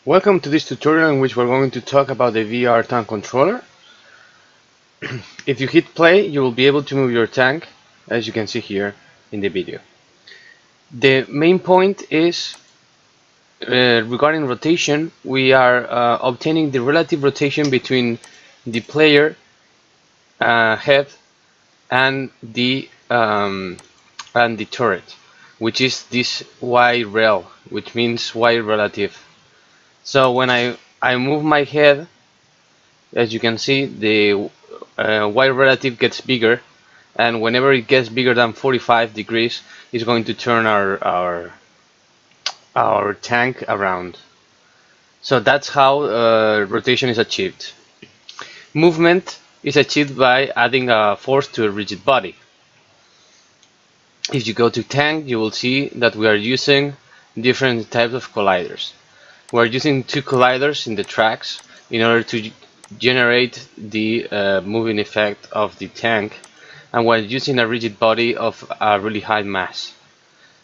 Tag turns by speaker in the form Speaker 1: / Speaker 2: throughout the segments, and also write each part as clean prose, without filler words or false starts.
Speaker 1: Welcome to this tutorial in which we're going to talk about the VR tank controller. If you hit play, you will be able to move your tank, as you can see here in the video. The main point is regarding rotation. We are obtaining the relative rotation between the player head and the turret, which is this Y rel, which means Y relative. So when I move my head, as you can see, the Y relative gets bigger, and whenever it gets bigger than 45 degrees, it's going to turn our tank around. So that's how rotation is achieved. Movement is achieved by adding a force to a rigid body. If you go to tank, you will see that we are using different types of colliders. We are using two colliders in the tracks in order to generate the moving effect of the tank, and we're using a rigid body of a really high mass.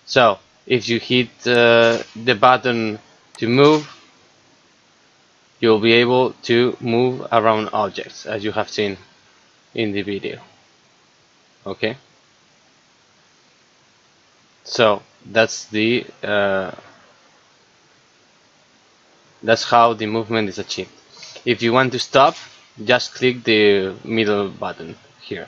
Speaker 1: So if you hit the button to move, you'll be able to move around objects, as you have seen in the video. Okay, so that's how the movement is achieved. If you want to stop, just click the middle button here.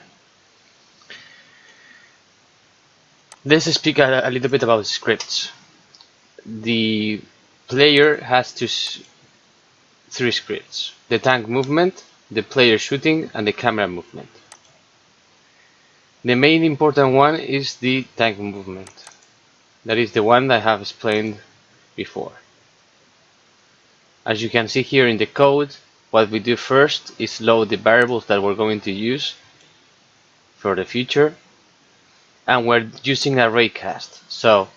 Speaker 1: Let's speak a little bit about scripts. The player has three scripts: the tank movement, the player shooting, and the camera movement. The main important one is the tank movement. That is the one that I have explained before. As you can see here in the code, what we do first is load the variables that we're going to use for the future, and we're using a raycast. So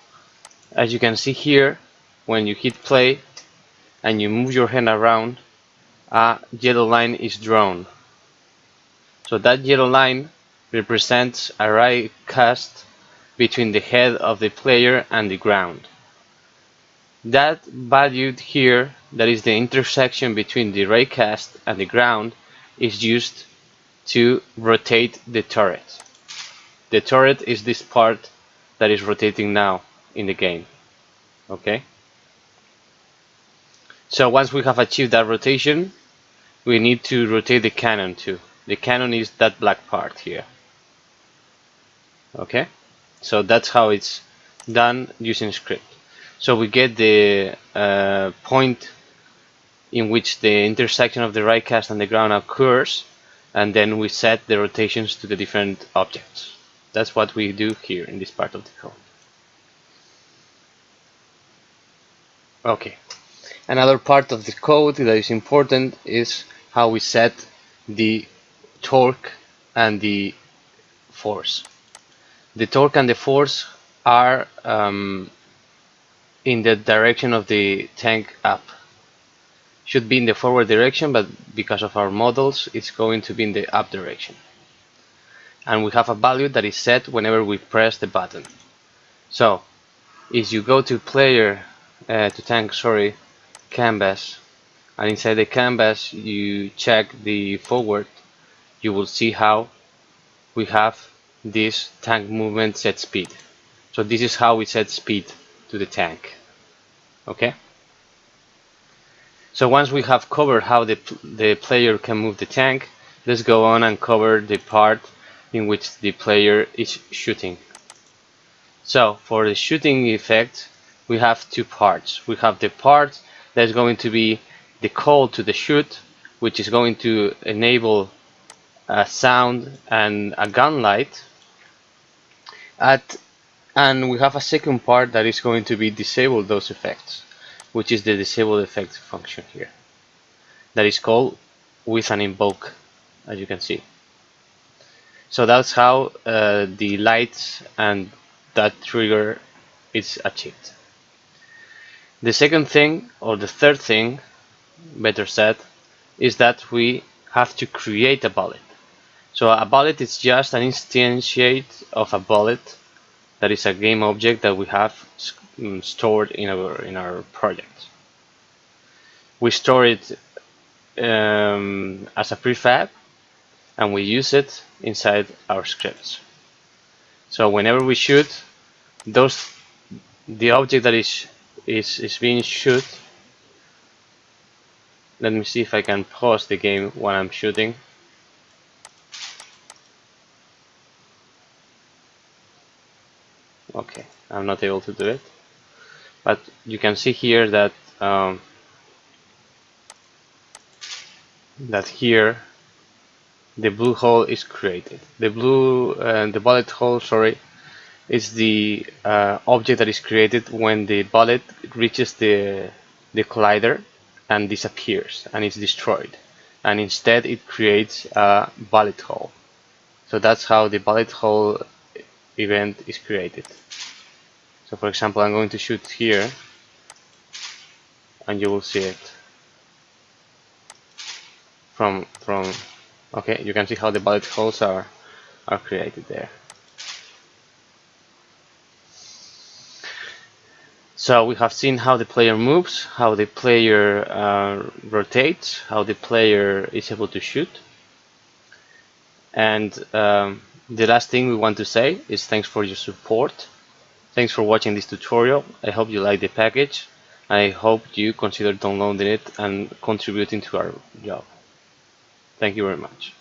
Speaker 1: as you can see here, when you hit play and you move your hand around, a yellow line is drawn. So that yellow line represents a raycast between the head of the player and the ground. That value here, that is the intersection between the raycast and the ground, is used to rotate the turret. The turret is this part that is rotating now in the game. Okay? So once we have achieved that rotation, we need to rotate the cannon too. The cannon is that black part here. Okay? So that's how it's done using script. So we get the point in which the intersection of the raycast and the ground occurs, and then we set the rotations to the different objects. That's what we do here in this part of the code. Okay. Another part of the code that is important is how we set the torque and the force. The torque and the force are in the direction of the tank up. Should be in the forward direction, but because of our models, it's going to be in the up direction. And we have a value that is set whenever we press the button. So if you go to player canvas, and inside the canvas you check the forward, you will see how we have this tank movement set speed. So this is how we set speed to the tank. Okay? So once we have covered how the player can move the tank, let's go on and cover the part in which the player is shooting. So for the shooting effect, we have two parts. We have the part that's going to be the call to the shoot, which is going to enable a sound and a gun light. And we have a second part that is going to be disable those effects, which is the disable effect function here. That is called with an invoke, as you can see. So that's how the lights and that trigger is achieved. The second thing, or the third thing, better said, is that we have to create a bullet. So a bullet is just an instantiate of a bullet that is a game object that we have stored in our project. we store it as a prefab, and we use it inside our scripts. So whenever we shoot, the object that is being shoot. Let me see if I can pause the game while I'm shooting. Okay, I'm not able to do it, but you can see here that here the blue hole is created. The bullet hole, sorry, is the object that is created when the bullet reaches the collider and disappears and is destroyed, and instead it creates a bullet hole. So that's how the bullet hole event is created. So for example, I'm going to shoot here and you will see it from okay, you can see how the bullet holes are created there. So we have seen how the player moves, how the player rotates, how the player is able to shoot. And the last thing we want to say is thanks for your support. Thanks for watching this tutorial. I hope you like the package. I hope you consider downloading it and contributing to our job. Thank you very much.